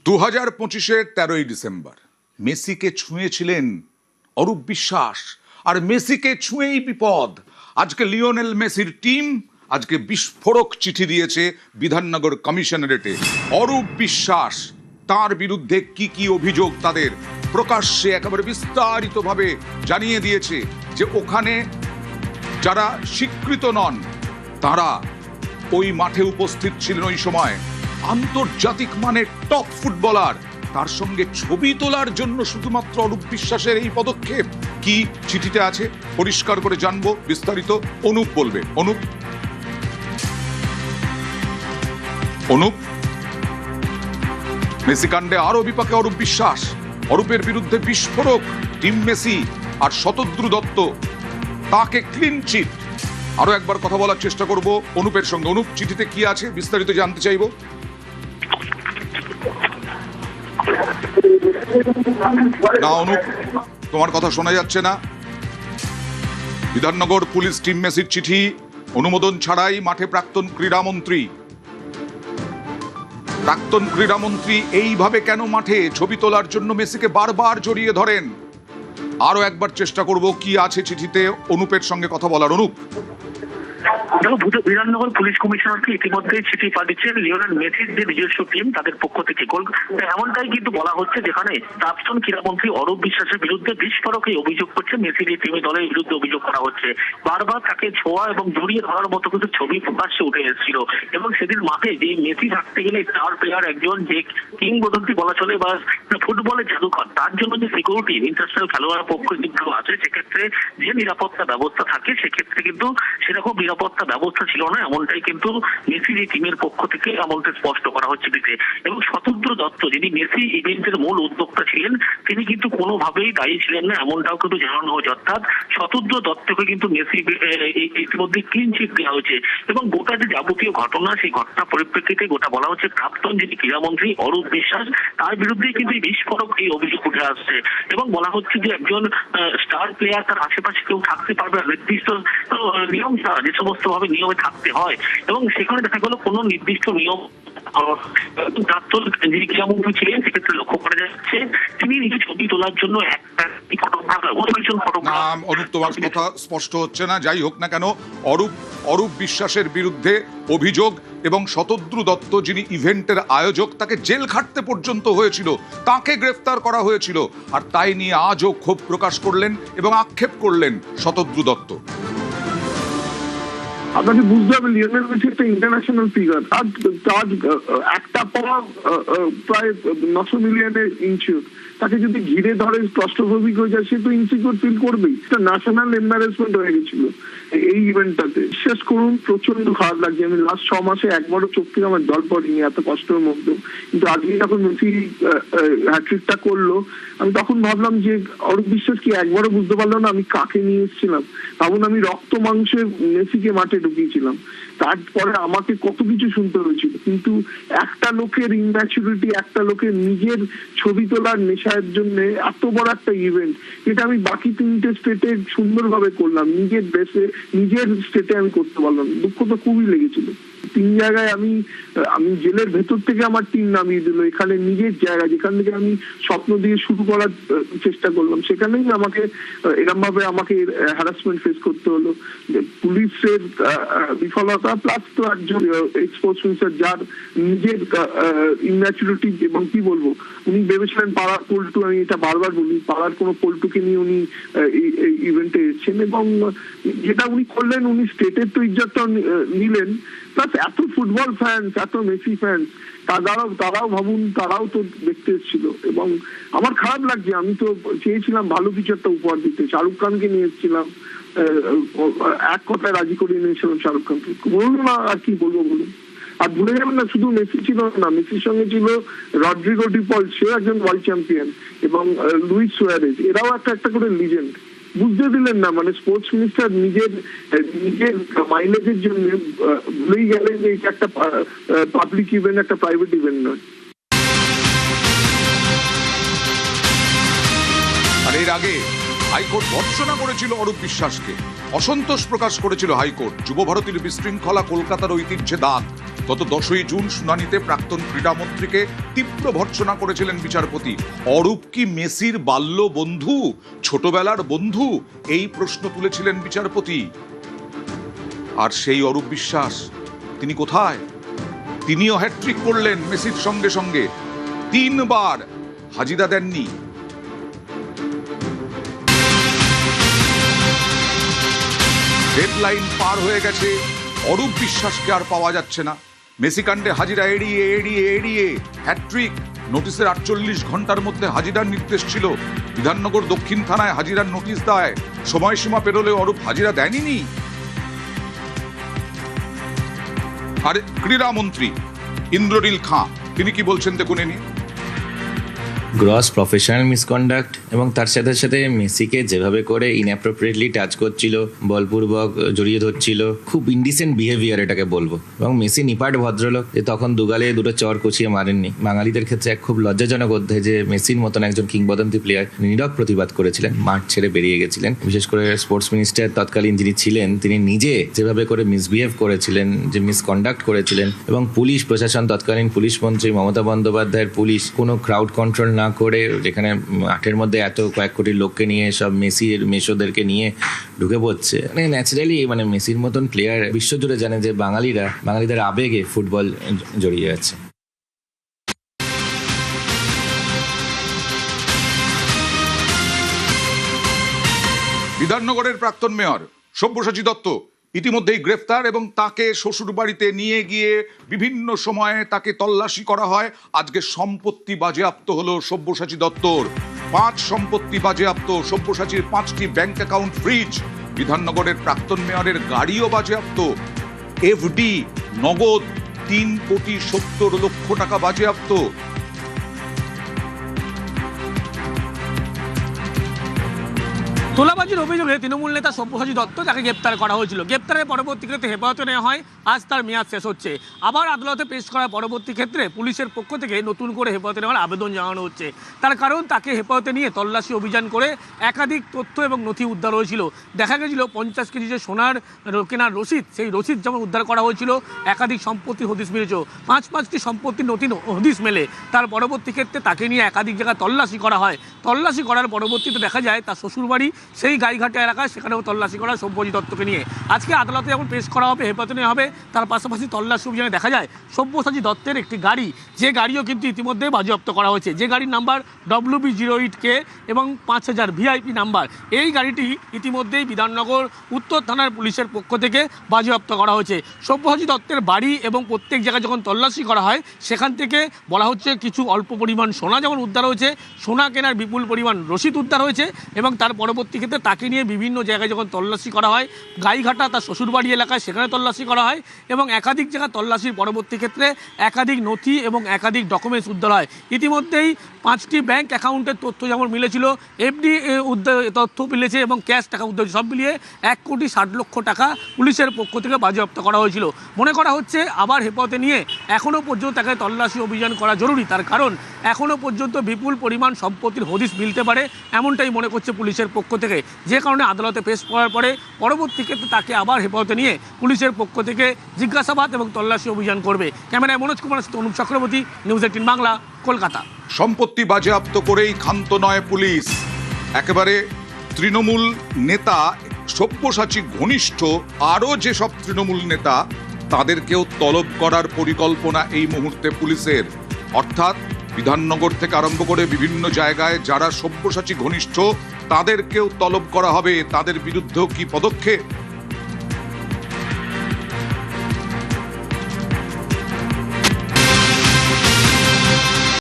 2025-এর 13ই December মেসিকে ছুঁয়েছিলেন অরূপ বিশ্বাস, আর মেসিকে ছুঁয়েই বিপদ। আজকে লিওনেল মেসির টিম আজকে বিস্ফোরক চিঠি দিয়েছে বিধাননগর কমিশনারেটে। অরূপ বিশ্বাস, তার বিরুদ্ধে কি কি অভিযোগ তাদের প্রকাশ্যে একেবারে বিস্তারিতভাবে জানিয়ে দিয়েছে যে ওখানে যারা স্বীকৃত নন তারা ওই মাঠে উপস্থিত ছিলেন ওই সময় আন্তর্জাতিক মানের টপ ফুটবলার, তার সঙ্গে ছবি তোলার জন্য শুধুমাত্র অরূপ বিশ্বাসের এই পদক্ষেপ। কি চিঠিতে আছে পরিষ্কার করে জানবো, বিস্তারিত অনুপ বলবে। অনুপ, মেসি কাণ্ডে আরো বিপাকে অরূপ বিশ্বাস, অরূপের বিরুদ্ধে বিস্ফোরক টিম মেসি আর শতদ্রু দত্ত, তাকে ক্লিন চিট। আরো একবার কথা বলার চেষ্টা করব অনুপের সঙ্গে। অনুপ, চিঠিতে কি আছে বিস্তারিত জানতে চাইবো। না অনুপ, তোমার কথা শোনা যাচ্ছে না। বিধাননগর পুলিশ টিম মেসির চিঠি অনুমোদন ছাড়াই মাঠে প্রাক্তন ক্রীড়ামন্ত্রী এইভাবে কেন মাঠে ছবি তোলার জন্য মেসিকে বারবার জড়িয়ে ধরেন? আরো একবার চেষ্টা করব কি আছে চিঠিতে, অনুপের সঙ্গে কথা বলার। অনুপ, বিধাননগর পুলিশ কমিশনারকে ইতিমধ্যে চিঠি পাঠিয়েছেন লিওনেল মেসির যে নিজস্ব টিম তাদের পক্ষ থেকে। এমনটাই কিন্তু বলা হচ্ছে যেখানে প্রাক্তন ক্রীড়ামন্ত্রী অরূপ বিশ্বাসের বিরুদ্ধে বিস্ফোরক এই অভিযোগ করছে মেসির এই টিমে দলের বিরুদ্ধে অভিযোগ করা হচ্ছে। বারবার তাকে ছোঁয়া এবং জড়িয়ে ধরার মতো কিছু ছবি প্রকাশ্যে উঠে এসেছিল এবং সেদিন মাঠে যে মেসি থাকতে গেলে স্টার প্লেয়ার একজন যে কিংবদন্তি বলা চলে বা ফুটবলের জাদুকর, তার জন্য যে সিকিউরিটি ইন্টারন্যাশনাল খেলোয়াড় পক্ষ কিন্তু আছে, সেক্ষেত্রে যে নিরাপত্তা ব্যবস্থা থাকে সেক্ষেত্রে কিন্তু সেরকম নিরাপত্তা ব্যবস্থা ছিল না, এমনটাই কিন্তু মেসির এই টিমের পক্ষ থেকে এমনটা স্পষ্ট করা হচ্ছে দিতে। এবং শতদ্র দত্ত, যিনি মেসি ইভেন্টের মূল উদ্যোক্তা ছিলেন, তিনি কিন্তু কোনোভাবেই দায়ী ছিলেন না, এমনটাও কিন্তু জানানো হয়েছে। অর্থাৎ শতদ্র দত্তকে কিন্তু মেসি ইতিমধ্যে ক্লিন চিট দেওয়া হয়েছে এবং গোটা যে যাবতীয় ঘটনা, সেই ঘটনার পরিপ্রেক্ষিতে গোটা বলা হচ্ছে প্রাক্তন যিনি ক্রীড়ামন্ত্রী অরূপ বিশ্বাস, তার বিরুদ্ধেই কিন্তু এই বিস্ফোরক এই অভিযোগ উঠে আসছে এবং বলা হচ্ছে যে একজন স্টার প্লেয়ার তার আশেপাশে কেউ থাকতে পারবে নির্দিষ্ট নিয়ম ছাড়া, যে সমস্ত ভাবে নিয়মে থাকতে হয় এবং সেখানে দেখা গেল কোনো নির্দিষ্ট নিয়ম প্রাক্তন যিনি ক্রীড়ামন্ত্রী ছিলেন সেক্ষেত্রে লক্ষ্য করা যাচ্ছে তিনি নিজে ছবি তোলার জন্য একটা অনুপ, তোমার কথা স্পষ্ট হচ্ছে না। যাই হোক না কেন, অরূপ বিশ্বাসের বিরুদ্ধে অভিযোগ এবং শতদ্রু দত্ত যিনি ইভেন্টের আয়োজক, তাকে জেল খাটতে পর্যন্ত হয়েছিল, তাকে গ্রেফতার করা হয়েছিল, আর তাই নিয়ে আজও ক্ষোভ প্রকাশ করলেন এবং আক্ষেপ করলেন শতদ্রু দত্ত। আপনাকে বুঝতে হবে লিওনেল মেসি একটা ইন্টারন্যাশনাল ফিগার। তার একটা পাওয়া প্রায় 900 মিলিয়নের ইনসিওর, তাকে যদি ঘিরে ধরে ক্লস্ট্রোফোবিক হয়ে যায় সে তো ইনসিকিউর ফিল করবেই। এটা ন্যাশনাল এম্বারেসমেন্ট হয়ে গেছিল এই ইভেন্টটাতে। বিশ্বাস করুন প্রচন্ড খারাপ লাগছে। আমি লাস্ট 6 মাসে একবারও চোখ থেকে আমার জল পড়েনি এত কষ্টের মধ্যে। কিন্তু আজকে যখন মেসি হ্যাট্রিকটা করলো আমি তখন ভাবলাম যে অরূপ বিশ্বাস কি একবারও বুঝতে পারলো না আমি কাকে নিয়ে এসেছিলাম। ভাবুন, আমি রক্ত মাংসের মেসিকে মাঠে ঢুকিয়েছিলাম, তারপরে আমাকে কত কিছু শুনতে হয়েছিল। কিন্তু একটা লোকের ইম্যাচুরিটি, একটা লোকের নিজের ছবি তোলার নেশার জন্য এত বড় একটা ইভেন্ট, এটা আমি বাকি 3টে স্টেটে সুন্দরভাবে করলাম, নিজের দেশে নিজের স্টেটে আমি করতে পারলাম। দুঃখ তো খুবই লেগেছিল। 3 জায়গায় আমি জেলের ভেতর থেকে আমার টিম নামিয়ে দিল, এখানে নিজের জায়গা যেখান থেকে আমি স্বপ্ন দিয়ে শুরু করার চেষ্টা করলাম সেখানেই আমাকে এরকম ভাবে আমাকে হ্যারাসমেন্ট ফেস করতে হলো। পুলিশের বিফলতা প্লাস তো একজন এক্সপোর্টস মিনিস্টার যার নিজের ইম্যাচুরিটি এবং কি বলবো, উনি ভেবেছিলেন পাড়ার পল্টু, আমি এটা বারবার বলি, পাড়ার কোনো পল্টুকে নিয়ে উনি ইভেন্টে এসেছেন এবং যেটা উনি করলেন, উনি স্টেটের তো ইজ্জতটা নিলেন, প্লাস এত ফুটবল ফ্যান্স, এত মেসি ফ্যান্স, তারাও ভাবুন, তারাও তো দেখতে এসেছিল এবং আমার খারাপ লাগছে। আমি তো চেয়েছিলাম ভালো কিছু একটা উপহার দিতে, শাহরুখ খানকে নিয়ে এসেছিলাম, এক কথায় রাজি করিয়ে নিয়েছিলাম শাহরুখ খানকে। বলুন না আর কি বলবো বলুন। আর ভুলে যাবেন না শুধু মেসি ছিল না, মেসির সঙ্গে ছিল রড্রিগো ডি পল, সে একজন ওয়ার্ল্ড চ্যাম্পিয়ন, এবং লুইস সুয়ারেজ, এরাও একটা করে লিজেন্ড। বুঝতে দিলেন না, মানে স্পোর্টস মিনিস্টার নিজের মাইলেজের জন্য ভুলেই গেলেন যে এটা একটা পাবলিক ইভেন্ট, একটা প্রাইভেট ইভেন্ট নয়। আর এর আগে হাইকোর্ট ভর্ৎসনা করেছিল অরূপ বিশ্বাসকে, অসন্তোষ প্রকাশ করেছিল হাইকোর্ট। যুবভারতীর বিশৃঙ্খলা কলকাতার ঐতিহ্যে দাগ, গত 10ই জুন শুনানিতে প্রাক্তন ক্রীড়ামন্ত্রীকে তীব্র ভর্ৎসনা করেছিলেন বিচারপতি। অরূপ কি মেসির বাল্য বন্ধু, ছোটবেলার বন্ধু? এই প্রশ্ন তুলেছিলেন বিচারপতি। আর সেই অরূপ বিশ্বাস তিনি কোথায়? তিনিও হ্যাট্রিক করলেন মেসির সঙ্গে সঙ্গে, 3 বার হাজিরা দেননি। ডেডলাইন পার হয়ে গেছে, অরূপ বিশ্বাসকে আর পাওয়া যাচ্ছে না। মেসি কাণ্ডে হাজিরা এড়িয়ে এড়িয়ে এড়িয়ে হ্যাট্রিক। নোটিশের 48 ঘন্টার মধ্যে হাজিরার নির্দেশ ছিল। বিধাননগর দক্ষিণ থানায় হাজিরার নোটিশ দেয়, সময়সীমা পেরোলে অরূপ হাজিরা দেয়নি। আর ক্রীড়ামন্ত্রী ইন্দ্রনীল খাঁ তিনি কি বলছেন দেখুন এ নিয়ে। গ্রস প্রফেশনাল মিসকন্ডাক্ট এবং তার সাথে সাথে মেসিকে যেভাবে করে ইনঅ্যাপ্রোপ্রিয়েটলি টাচ করছিল, বলপূর্বক জড়িয়ে ধরছিল, খুব ইনডিসেন্ট বিহেভিয়ার এটাকে বলবো। এবং মেসি নিপাট ভদ্রলোক, যে তখন দুগালে দুটো চর কষিয়ে মারেননি। বাঙালিদের ক্ষেত্রে এক খুব লজ্জাজনক অধ্যায় যে মেসির মতন একজন কিংবদন্তি প্লেয়ার নীরব প্রতিবাদ করেছিলেন, মাঠ ছেড়ে বেরিয়ে গেছিলেন। বিশেষ করে স্পোর্টস মিনিস্টার তৎকালীন যিনি ছিলেন তিনি নিজে যেভাবে করে মিসবিহেভ করেছিলেন, যে মিসকন্ডাক্ট করেছিলেন, এবং পুলিশ প্রশাসন, তৎকালীন পুলিশ মন্ত্রী মমতা বন্দ্যোপাধ্যায়ের পুলিশ কোনো ক্রাউড কন্ট্রোল না করে যেখানে মাঠের মধ্যে এত কয়েক কোটি লোককে নিয়ে সব মেসির মেসোদেরকে নিয়ে ঢুকে পড়ছে, মানে ন্যাচারালি মানে মেসির মতন প্লেয়ার বিশ্বজুড়ে জানে যে বাঙালিদের আবেগে ফুটবল জড়িয়ে আছে। বিধাননগরের প্রাক্তন মেয়র সব্যসাচী দত্ত ইতিমধ্যেই গ্রেফতার এবং তাকে শ্বশুর বাড়িতে নিয়ে গিয়ে বিভিন্ন সময়ে তাকে তল্লাশি করা হয়। আজকে সম্পত্তি বাজেয়াপ্ত হলো সব্যসাচী দত্তর। 5 সম্পত্তি বাজেয়াপ্ত, সব্যসাচীর 5টি ব্যাংক অ্যাকাউন্ট ফ্রিজ, বিধাননগরের প্রাক্তন মেয়রের গাড়িও বাজেয়াপ্ত, এফডি নগদ 3,70,00,000 টাকা বাজেয়াপ্ত। তোলাবাজির অভিযোগে তৃণমূল নেতা সব্যসাচী দত্ত তাকে গ্রেপ্তার করা হয়েছিল। গ্রেপ্তারের পরবর্তী ক্ষেত্রে হেফাজতে নেওয়া হয়, আজ তার মেয়াদ শেষ হচ্ছে। আবার আদালতে পেশ করার পরবর্তী ক্ষেত্রে পুলিশের পক্ষ থেকে নতুন করে হেফাজতে নেওয়ার আবেদন জানানো হচ্ছে। তার কারণ তাকে হেফাজতে নিয়ে তল্লাশি অভিযান করে একাধিক তথ্য এবং নথি উদ্ধার হয়েছিল। দেখা গেছিল 50 কেজি যে সোনার কেনার রসিদ, সেই রসিদ যেমন উদ্ধার করা হয়েছিল, একাধিক সম্পত্তির হদিশ মিলেছে। 5টি সম্পত্তির নথি হদিশ মেলে। তার পরবর্তী ক্ষেত্রে তাকে নিয়ে একাধিক জায়গায় তল্লাশি করা হয়। তল্লাশি করার পরবর্তীতে দেখা যায় তার শ্বশুরবাড়ি সেই গাইঘাটা এলাকায়, সেখানেও তল্লাশি করা সব্যসাচী দত্তকে নিয়ে। আজকে আদালতে যখন পেশ করা হবে, হেফাজতে নেওয়া হবে, তার পাশাপাশি তল্লাশি অভিযানে দেখা যায় সব্যসাচী দত্তের একটি গাড়ি, যে গাড়িও কিন্তু ইতিমধ্যে বাজেয়াপ্ত করা হয়েছে, যে গাড়ির নাম্বার WB08K এবং 5000 VIP নাম্বার। এই গাড়িটি ইতিমধ্যেই বিধাননগর উত্তর থানার পুলিশের পক্ষ থেকে বাজেয়াপ্ত করা হয়েছে। সব্যসাচী দত্তের বাড়ি এবং প্রত্যেক জায়গায় যখন তল্লাশি করা হয়, সেখান থেকে বলা হচ্ছে কিছু অল্প পরিমাণ সোনা যেমন উদ্ধার হয়েছে, সোনা কেনার বিপুল পরিমাণ রসিদ উদ্ধার হয়েছে। এবং তার পরবর্তী ক্ষেত্রে তাকে নিয়ে বিভিন্ন জায়গায় যখন তল্লাশি করা হয়, গাইঘাটা তার শ্বশুরবাড়ি এলাকায় সেখানে তল্লাশি করা হয়, এবং একাধিক জায়গায় তল্লাশির পরবর্তী ক্ষেত্রে একাধিক নথি এবং একাধিক ডকুমেন্টস উদ্ধার হয়। ইতিমধ্যেই 5টি ব্যাংক অ্যাকাউন্টের তথ্য যেমন মিলেছিল, এফডি তথ্য মিলেছে এবং ক্যাশ টাকা উদ্ধার, সব মিলিয়ে 1,60,00,000 টাকা পুলিশের পক্ষ থেকে বাজেয়াপ্ত করা হয়েছিল। মনে করা হচ্ছে আবার হেফাজতে নিয়ে এখনও পর্যন্ত তাকে তল্লাশি অভিযান করা জরুরি। তার কারণ এখনও পর্যন্ত বিপুল পরিমাণ সম্পত্তির হদিশ মিলতে পারে, এমনটাই মনে করছে পুলিশের পক্ষ থেকে। যে কারণে আদালতে পেশ করার পরে পরবর্তী ক্ষেত্রে তাকে আবার হেফাজতে নিয়ে পুলিশের পক্ষ থেকে জিজ্ঞাসাবাদ এবং তল্লাশি অভিযান করবে। ক্যামেরায় মনোজ কুমার সাথে অনুপ চক্রবর্তী, নিউজ 18 বাংলা, কলকাতা। সম্পত্তি বাজেয়াপ্ত করেই ক্ষান্ত নয় পুলিশ। একেবারে তৃণমূল নেতা সব্যসাচী ঘনিষ্ঠ আরও যেসব তৃণমূল নেতা, তাদেরকেও তলব করার পরিকল্পনা এই মুহূর্তে পুলিশের। অর্থাৎ বিধাননগর থেকে আরম্ভ করে বিভিন্ন জায়গায় যারা সব্যসাচী ঘনিষ্ঠ, তাদেরকেও তলব করা হবে। তাদের বিরুদ্ধেও কি পদক্ষেপ?